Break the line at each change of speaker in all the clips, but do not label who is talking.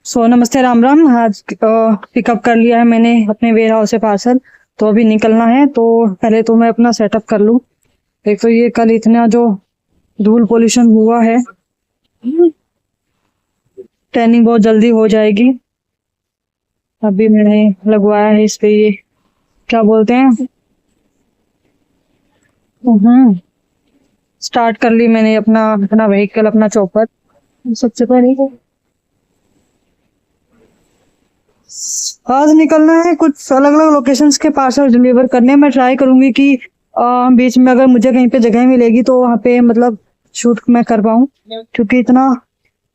नमस्ते, राम राम। आज पिकअप कर लिया है मैंने अपने वेयर हाउस से पार्सल। तो अभी निकलना है, तो पहले तो मैं अपना सेटअप कर लूँ। एक तो ये कल इतना जो धूल पोल्यूशन हुआ है, टैनिंग बहुत जल्दी हो जाएगी। अभी मैंने लगवाया है इस पे, ये क्या बोलते हैं, स्टार्ट कर ली मैंने अपना अपना व्हीकल, अपना चॉपर। सबसे पहले आज निकलना है, कुछ अलग अलग लोकेशंस के पार्सल डिलीवर करने। मैं ट्राई करूंगी कि बीच में अगर मुझे कहीं पे जगह मिलेगी तो वहाँ पे मतलब शूट मैं कर पाऊँ, क्योंकि इतना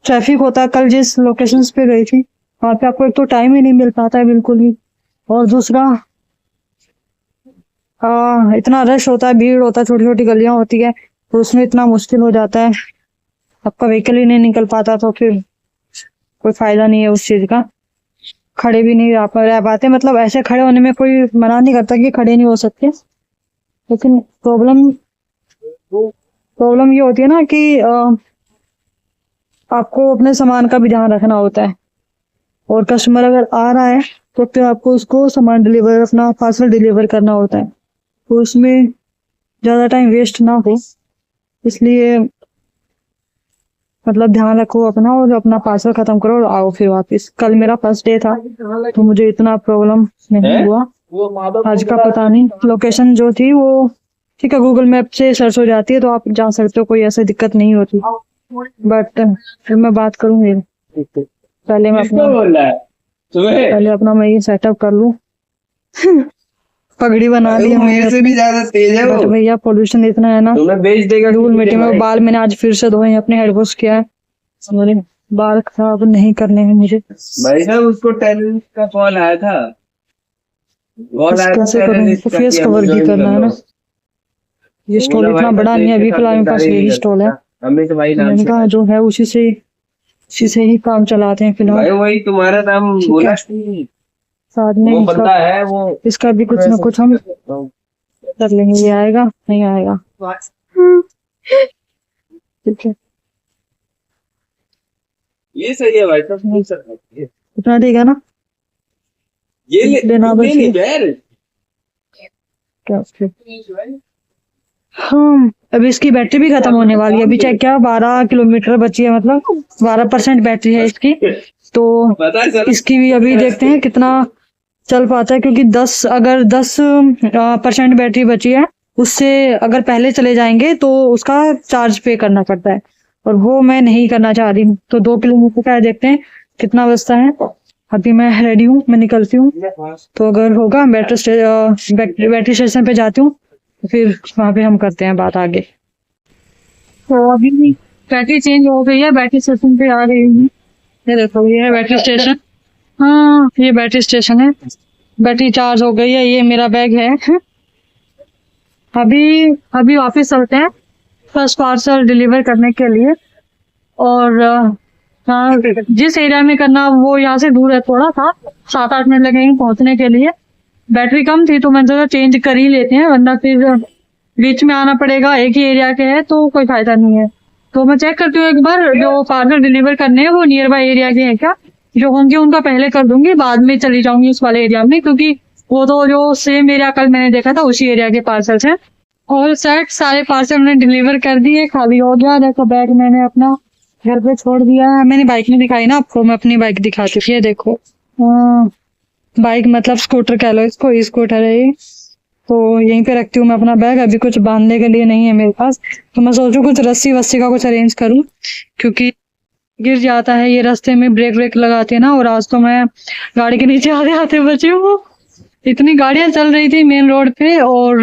ट्रैफिक होता है। कल जिस लोकेशंस पे गई थी वहाँ पे आपको एक तो टाइम ही नहीं मिल पाता है बिल्कुल ही, और दूसरा इतना रश होता है, भीड़ होता है, छोटी छोटी गलियां होती है, तो उसमें इतना मुश्किल हो जाता है, आपका व्हीकल ही नहीं निकल पाता, तो फिर कोई फायदा नहीं है उस चीज का। खड़े भी नहीं रह पाते, मतलब ऐसे खड़े होने में कोई मना नहीं करता कि खड़े नहीं हो सकते, लेकिन प्रॉब्लम ये होती है ना कि आपको अपने सामान का भी ध्यान रखना होता है, और कस्टमर अगर आ रहा है तो फिर आपको उसको सामान डिलीवर, अपना पार्सल डिलीवर करना होता है, तो उसमें ज़्यादा टाइम वेस्ट ना हो, इसलिए मतलब ध्यान रखो अपना, और अपना पार्सल खत्म करो और आओ फिर वापस। कल मेरा फर्स्ट डे था तो मुझे इतना प्रॉब्लम नहीं हुआ। आज का पता नहीं, लोकेशन जो थी वो ठीक है, गूगल मैप से सर्च हो जाती है तो आप जा सकते हो, कोई ऐसी दिक्कत नहीं होती। बट फिर मैं बात करूंगी, पहले अपना मैं ये सेटअप कर लूं। पगड़ी बना ली
मेरे से भी ज्यादा तेज है वो।
भैया पोल्यूशन इतना है ना,
बेच देगा
धूल मिट्टी में। बाल मैंने आज फिर से धोए, अपने हेड वॉश किया है, मेरे बाल खराब नहीं करने हैं मुझे।
भाई साहब उसको टेररिस्ट का कॉल आया था,
कैसे करूँ, तो फेस कवर भी करना है ना। ये स्टॉल इतना बड़ा नहीं है, अभी फिलहाल मेरे पास यही स्टॉल है, मैंने कहा जो है उसी से ही काम चलाते हैं फिलहाल।
वही तुम्हारा नाम बोला,
साथ में
वो बंदा है वो,
इसका भी कुछ ना कुछ हम कर लेंगे। ये आएगा नहीं आएगा, ठीक है,
ये सही है भाई साहब,
इतना ठीक है ना।
ये
लेना बस ये। क्या हाँ, अभी इसकी बैटरी भी खत्म होने वाली है। अभी चेक किया, 12 किलोमीटर बची है, मतलब 12% बैटरी है इसकी, तो इसकी भी अभी देखते हैं कितना चल पाता है, क्योंकि 10% बैटरी बची है, उससे अगर पहले चले जाएंगे तो उसका चार्ज पे करना पड़ता है, और वो मैं नहीं करना चाह रही हूँ। तो 2 किलोमीटर का है, देखते हैं कितना बचता है। अभी मैं रेडी हूँ, मैं निकलती हूँ, तो अगर होगा बैटरी स्टेशन पे जाती हूँ, फिर वहां पे हम करते हैं बात आगे। तो अभी बैटरी चेंज हो गई है, बैटरी स्टेशन पे आ गई हूँ। ये देखो, ये है बैटरी स्टेशन। हाँ, ये बैटरी स्टेशन है, बैटरी चार्ज हो गई है, ये मेरा बैग है। अभी वापस चलते हैं फर्स्ट पार्सल डिलीवर करने के लिए, और हाँ, जिस एरिया में करना वो यहाँ से दूर है थोड़ा सा, 7-8 मिनट लगेंगे पहुंचने के लिए। बैटरी कम थी तो मैंने सोचा चेंज कर ही लेते हैं, वरना फिर बीच में आना पड़ेगा, एक ही एरिया के है तो कोई फायदा नहीं है। तो मैं चेक करती हूँ एक बार, जो पार्सल डिलीवर करने हैं वो नियर बाय एरिया के हैं क्या, जो होंगे उनका पहले कर दूंगी, बाद में चली जाऊंगी उस वाले एरिया में, क्योंकि वो तो जो सेम एरिया कल मैंने देखा था उसी एरिया के पार्सल्स हैं। और सेट सारे पार्सल मैंने डिलीवर कर दिए, खाली हो गया। देखो बैग मैंने अपना घर पे छोड़ दिया है। मैंने बाइक नहीं दिखाई ना आपको, मैं अपनी बाइक दिखाती हूँ। ये देखो, बाइक मतलब स्कूटर कह लो इसको, ई स्कूटर है ये, तो यहीं पे रखती हूँ मैं अपना बैग। अभी कुछ बांधने के लिए नहीं है मेरे पास, तो मैं सोचूं कुछ रस्सी वस्सी का कुछ अरेंज करूँ, क्योंकि गिर जाता है ये रास्ते में, ब्रेक लगाते हैं ना। और आज तो मैं गाड़ी के नीचे आते आते बची हूँ, इतनी गाड़ियां चल रही थी मेन रोड पे, और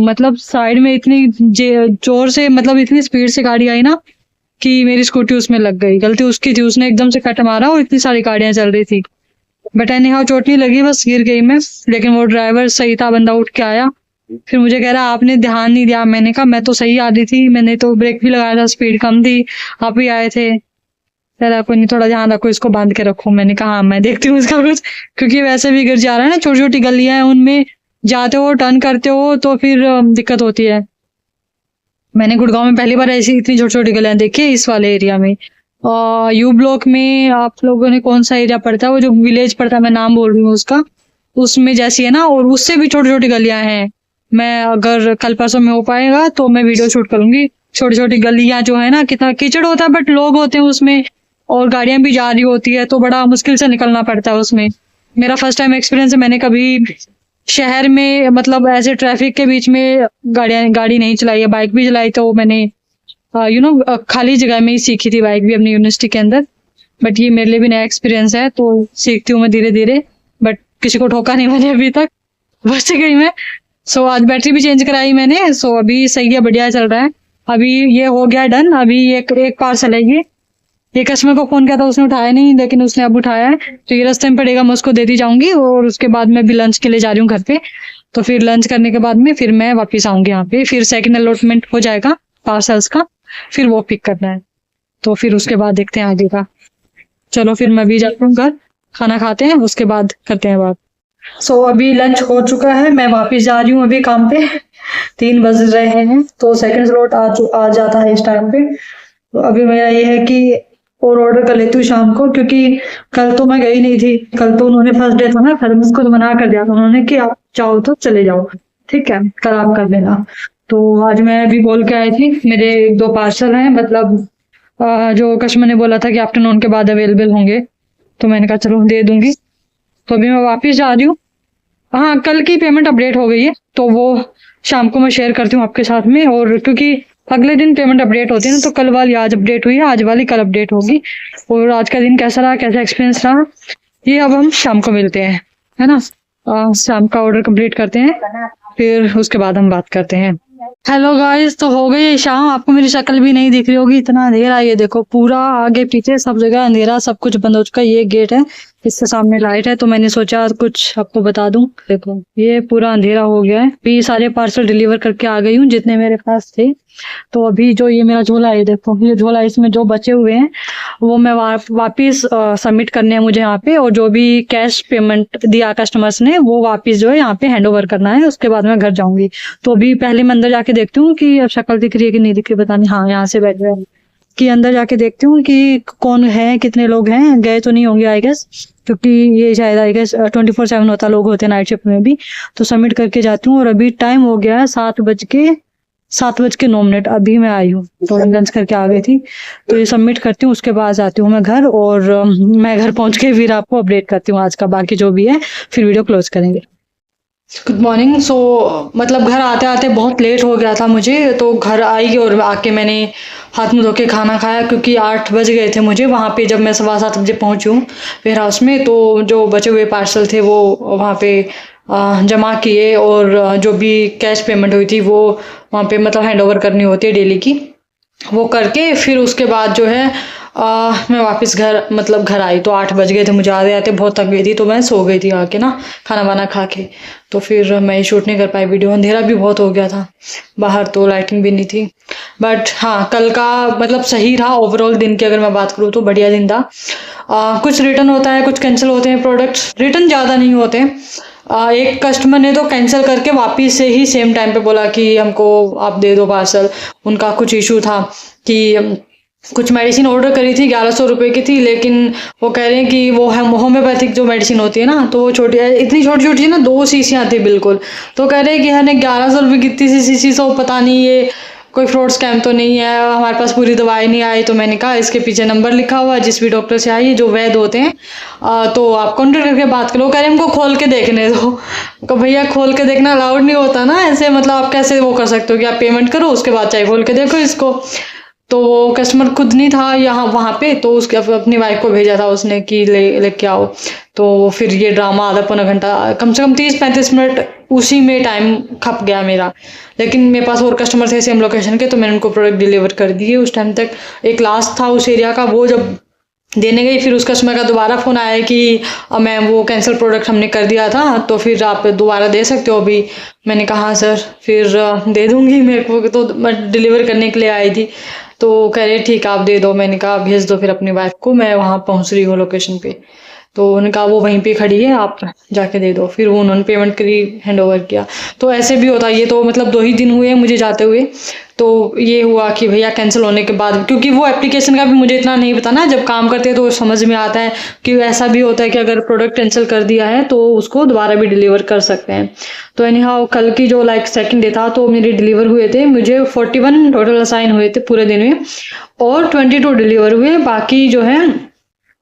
मतलब साइड में इतनी जोर से, मतलब इतनी स्पीड से गाड़ी आई ना कि मेरी स्कूटी उसमें लग गई। गलती उसकी थी, उसने एकदम से कट मारा और इतनी सारी गाड़ियां चल रही थी। बट एनी हाउ चोट नहीं लगी, बस गिर गई मैं, लेकिन वो ड्राइवर सही था, बंदा उठ के आया। फिर मुझे कह रहा आपने ध्यान नहीं दिया। मैंने कहा मैं तो सही आ रही थी, मैंने तो ब्रेक भी लगाया था, स्पीड कम थी, आप ही आए थे। कह रहा कोई नहीं, थोड़ा ध्यान रखो, इसको बांध के रखो। मैंने कहा हाँ मैं देखती हूँ इसका कुछ, क्योंकि वैसे भी गिर जा रहा है ना, छोटी छोटी गलियां हैं, उनमें जाते हो टर्न करते हो तो फिर दिक्कत होती है। मैंने गुड़गांव में पहली बार ऐसी इतनी छोटी छोटी गलियां देखी है इस वाले एरिया में, यू ब्लॉक में आप लोगों ने कौन सा एरिया पड़ता है, वो जो विलेज पड़ता है, मैं नाम बोल रही हूँ उसका, उसमें जैसी है ना, और उससे भी छोटी छोटी गलियां हैं। मैं अगर कल परसों में हो पाएगा तो मैं वीडियो शूट करूंगी। छोटी छोटी गलियां जो है ना, कितना कीचड़ होता है, बट लोग होते हैं उसमें और गाड़ियां भी जा रही होती है, तो बड़ा मुश्किल से निकलना पड़ता है उसमें। मेरा फर्स्ट टाइम एक्सपीरियंस है, मैंने कभी शहर में मतलब ऐसे ट्रैफिक के बीच में गाड़ी नहीं चलाई है। बाइक भी चलाई तो मैंने खाली जगह में ही सीखी थी बाइक भी, अपनी यूनिवर्सिटी के अंदर। बट ये मेरे लिए भी नया एक्सपीरियंस है, तो सीखती हूँ मैं धीरे धीरे। बट किसी को ठोका नहीं मैंने अभी तक, बच गई मैं। सो आज बैटरी भी चेंज कराई मैंने, सो अभी सही है, बढ़िया चल रहा है। अभी ये हो गया डन। अभी एक पार्सल है ये कस्टमर को फोन किया था, उसने उठाया नहीं, लेकिन उसने अब उठाया है, तो ये रास्ते में पड़ेगा, मैं उसको देती जाऊंगी। और उसके बाद मैं भी लंच के लिए जा रही हूँ घर पे, तो फिर लंच करने के बाद में फिर मैं वापस आऊंगी यहाँ पे। फिर सेकंड अलॉटमेंट हो जाएगा पार्सल्स का, फिर वो पिक करना है, तो फिर उसके बाद देखते हैं आगे का। चलो फिर मैं भी जाती हूँ घर, खाना खाते हैं, उसके बाद करते हैं बात। सो अभी लंच हो चुका है, मैं वापस जा रही हूँ अभी काम पे। 3 बज रहे हैं, तो सेकंड स्लॉट आ जाता है इस टाइम पे। तो अभी मेरा ये है कि और ऑर्डर कर लेती हूँ शाम को, क्योंकि कल तो मैं गई नहीं थी। कल तो उन्होंने फर्स्ट डे था ना, फिर मुझको तो मना कर दिया था उन्होंने कि आप चाहो तो चले जाओ, ठीक है, कल आप कर देना। तो आज मैं अभी बोल के आई थी, मेरे 2 पार्सल हैं, मतलब जो कस्टमर ने बोला था कि आफ्टरनून के बाद अवेलेबल होंगे, तो मैंने कहा चलो दे दूंगी। तो अभी मैं वापस जा रही हूँ। हाँ, कल की पेमेंट अपडेट हो गई है, तो वो शाम को मैं शेयर करती हूँ आपके साथ में। और क्योंकि अगले दिन पेमेंट अपडेट होती है ना, तो कल वाली आज अपडेट हुई है, आज वाली कल अपडेट होगी। और आज का दिन कैसा रहा, कैसा एक्सपीरियंस रहा, ये अब हम शाम को मिलते हैं, है ना। शाम का ऑर्डर कंप्लीट करते हैं, फिर उसके बाद हम बात करते हैं। हेलो गाइस, तो हो गई शाम। आपको मेरी शक्ल भी नहीं दिख रही होगी, इतना अंधेरा। ये देखो पूरा आगे पीछे सब जगह अंधेरा, सब कुछ बंद हो चुका है। ये गेट है, इससे सामने लाइट है, तो मैंने सोचा कुछ आपको बता दूं। देखो ये पूरा अंधेरा हो गया है। अभी सारे पार्सल डिलीवर करके आ गई हूँ जितने मेरे पास थे। तो अभी जो ये मेरा झोला है, देखो ये झोला, इसमें जो बचे हुए हैं वो मैं वापिस सबमिट करने हैं मुझे यहाँ पे। और जो भी कैश पेमेंट दिया कस्टमर्स ने, वो वापिस जो है यहाँ पे हैंड ओवर करना है, उसके बाद मैं घर जाऊंगी। तो अभी पहले मैं अंदर जाके देखती हूँ कि अब शक्ल दिख रही है कि नहीं दिख रही, पता नहीं। हाँ, यहाँ से बैठ गए कि अंदर जाके देखती हूँ कि कौन है, कितने लोग हैं। गए तो नहीं होंगे आई गेस, क्योंकि ये शायद आई गेस 24/7 होता, लोग होते हैं नाइट शिफ्ट में भी। तो सबमिट करके जाती हूँ। और अभी टाइम हो गया है 7:09। अभी मैं आई हूँ, तो लंच करके आ गई थी। तो ये सबमिट करती हूँ, उसके बाद जाती हूँ मैं घर। और मैं घर पहुंच के फिर आपको अपडेट करती हूँ आज का बाकी जो भी है, फिर वीडियो क्लोज करेंगे। Good morning. सो मतलब घर आते आते बहुत लेट हो गया था मुझे, तो घर आई और आके मैंने हाथ मुँह धो के खाना खाया, क्योंकि 8 बज गए थे मुझे वहाँ पे। जब मैं 7:15 बजे पहुँची हूँ वेयर हाउस में, तो जो बचे हुए पार्सल थे वो वहाँ पे जमा किए। और जो भी कैश पेमेंट हुई थी वो वहाँ पे मतलब हैंड ओवर करनी होती है डेली की, वो करके फिर उसके बाद जो है मैं वापस घर आई। तो 8 बज गए थे मुझे आते आते, बहुत थक गई थी, तो मैं सो गई थी आके ना, खाना वाना खा के। तो फिर मैं शूट नहीं कर पाई वीडियो, अंधेरा भी बहुत हो गया था बाहर, तो लाइटिंग भी नहीं थी। बट हाँ, कल का मतलब सही रहा ओवरऑल दिन की अगर मैं बात करूँ तो बढ़िया दिन था। कुछ रिटर्न होता है, कुछ कैंसिल होते हैं प्रोडक्ट्स, रिटर्न ज़्यादा नहीं होते। एक कस्टमर ने तो कैंसिल करके वापस से ही सेम टाइम पे बोला कि हमको आप दे दो पार्सल। उनका कुछ इशू था कि कुछ मेडिसिन ऑर्डर करी थी, 1100 रुपये की थी, लेकिन वो कह रहे हैं कि वो होम्योपैथिक जो मेडिसिन होती है ना, तो वो छोटी इतनी छोटी छोटी ना, 2 शीशियाँ थी बिल्कुल। तो कह रहे हैं कि हमें 1100 रुपये की इतनी सी शीशी, तो पता नहीं ये कोई फ्रॉड स्कैम तो नहीं है, हमारे पास पूरी दवाई नहीं आई। तो मैंने कहा इसके पीछे नंबर लिखा हुआ है, जिस भी डॉक्टर से आई, जो वैद्य होते हैं, तो आप कॉन्टेक्ट करके बात करो। कह रहे हमको खोल के देखने दो। तो भैया खोल के देखना अलाउड नहीं होता ना ऐसे, मतलब आप कैसे वो कर सकते हो कि आप पेमेंट करो उसके बाद चाहे खोल के देखो इसको। तो वो कस्टमर खुद नहीं था यहाँ वहाँ पे, तो उसके अपनी वाइफ को भेजा था उसने कि लेके आओ। तो फिर ये ड्रामा आधा पौना घंटा, कम से कम 30-35 मिनट उसी में टाइम खप गया मेरा। लेकिन मेरे पास और कस्टमर थे सेम लोकेशन के, तो मैंने उनको प्रोडक्ट डिलीवर कर दिए उस टाइम तक। एक लास्ट था उस एरिया का, वो जब देने गई, फिर उस कस्टमर का दोबारा फ़ोन आया कि मैम वो कैंसिल प्रोडक्ट हमने कर दिया था, तो फिर आप दोबारा दे सकते हो अभी। मैंने कहा हाँ सर, फिर दे दूँगी, मेरे को तो मैं डिलीवर करने के लिए आई थी। तो कह रहे ठीक आप दे दो। मैंने कहा भेज दो फिर अपनी वाइफ को, मैं वहाँ पहुँच रही हूँ लोकेशन पे। तो उन्होंने कहा वो वहीं पे खड़ी है, आप जाके दे दो। फिर वो उन्होंने पेमेंट करी, हैंड ओवर किया। तो ऐसे भी होता है। ये तो मतलब 2 ही दिन हुए हैं मुझे जाते हुए, तो ये हुआ कि भैया कैंसिल होने के बाद, क्योंकि वो एप्लीकेशन का भी मुझे इतना नहीं पता ना, जब काम करते हैं तो समझ में आता है कि ऐसा भी होता है कि अगर प्रोडक्ट कैंसिल कर दिया है तो उसको दोबारा भी डिलीवर कर सकते हैं। तो एनी हाउ कल की जो लाइक सेकंड डे था तो मेरे डिलीवर हुए थे, मुझे 41 टोटल असाइन हुए थे पूरे दिन में और 22 डिलीवर हुए। बाकी जो है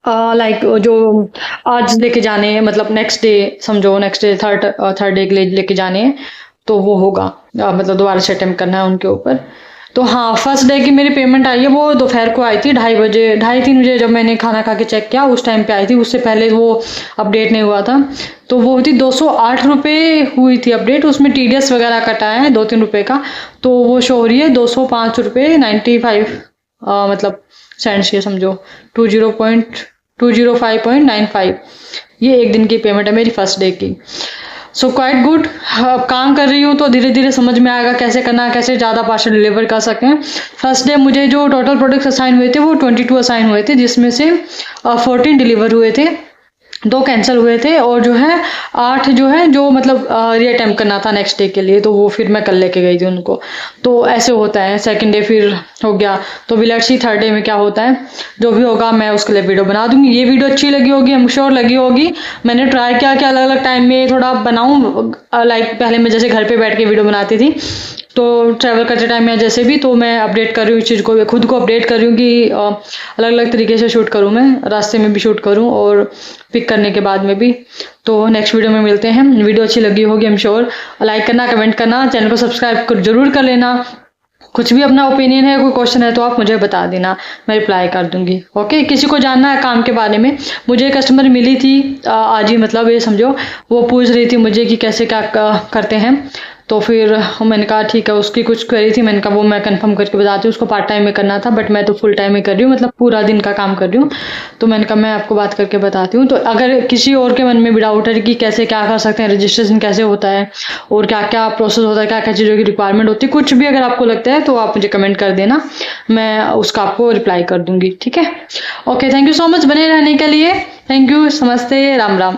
लाइक जो आज लेके जाने हैं, मतलब नेक्स्ट डे समझो, नेक्स्ट डे थर्ड डे के लिए लेके जाने हैं तो वो होगा, मतलब दोबारा से अटेम्प्ट करना है उनके ऊपर। तो हाँ, फर्स्ट डे की मेरी पेमेंट आई है वो दोपहर को आई थी 2:30 बजे जब मैंने खाना खा के चेक किया उस टाइम पे आई थी, उससे पहले वो अपडेट नहीं हुआ था। तो वो थी 208 रुपये हुई थी अपडेट, उसमें TDS वगैरह कटा है 2-3 रुपये का, तो वो शो हो रही है 205 रुपये 95 मतलब सेंट्स, ये समझो 205.95। ये एक दिन की पेमेंट है मेरी फर्स्ट डे की। So quite good. अब काम कर रही हूँ तो धीरे धीरे समझ में आएगा कैसे करना है, कैसे ज़्यादा पार्सल डिलीवर कर सकें। फर्स्ट डे मुझे जो टोटल प्रोडक्ट्स असाइन हुए थे वो 22 असाइन हुए थे, जिसमें से 14 डिलीवर हुए थे, 2 कैंसिल हुए थे और जो है 8 जो है जो मतलब रीअटेम्प्ट करना था नेक्स्ट डे के लिए, तो वो फिर मैं कल लेके गई थी उनको। तो ऐसे होता है, सेकंड डे फिर हो गया, तो भी लेट्स सी थर्ड डे में क्या होता है। जो भी होगा मैं उसके लिए वीडियो बना दूंगी। ये वीडियो अच्छी लगी होगी, आई एम श्योर लगी होगी। मैंने ट्राई किया कि अलग अलग टाइम में थोड़ा बनाऊँ, लाइक पहले मैं जैसे घर पे बैठ के वीडियो बनाती थी तो ट्रैवल करते टाइम या जैसे भी, तो मैं अपडेट कर रही हूँ इस चीज़ को, खुद को अपडेट कर रही हूँ कि अलग अलग तरीके से शूट करूँ, मैं रास्ते में भी शूट करूँ और पिक करने के बाद में भी। तो नेक्स्ट वीडियो में मिलते हैं। वीडियो अच्छी लगी होगी आई एम श्योर। लाइक करना, कमेंट करना, चैनल को सब्सक्राइब जरूर कर लेना। कुछ भी अपना ओपिनियन है, कोई क्वेश्चन है तो आप मुझे बता देना, मैं रिप्लाई कर दूंगी। ओके, किसी को जानना है काम के बारे में, मुझे कस्टमर मिली थी आज ही, मतलब ये समझो वो पूछ रही थी मुझे कि कैसे क्या करते हैं, तो फिर मैंने कहा ठीक है, उसकी कुछ क्वेरी थी, मैंने कहा वो मैं कंफर्म करके बताती हूँ। उसको पार्ट टाइम में करना था बट मैं तो फुल टाइम में कर रही हूँ, मतलब पूरा दिन का काम कर रही हूँ। तो मैंने कहा मैं आपको बात करके बताती हूँ। तो अगर किसी और के मन में भी डाउट है कि कैसे क्या कर सकते हैं, रजिस्ट्रेशन कैसे होता है और क्या क्या प्रोसेस होता है, क्या क्या चीज़ों की रिक्वायरमेंट होती है, कुछ भी अगर आपको लगता है तो आप मुझे कमेंट कर देना, मैं उसका आपको रिप्लाई कर दूंगी। ठीक है, okay, thank you so much बने रहने के लिए। थैंक यू, नमस्ते, राम राम।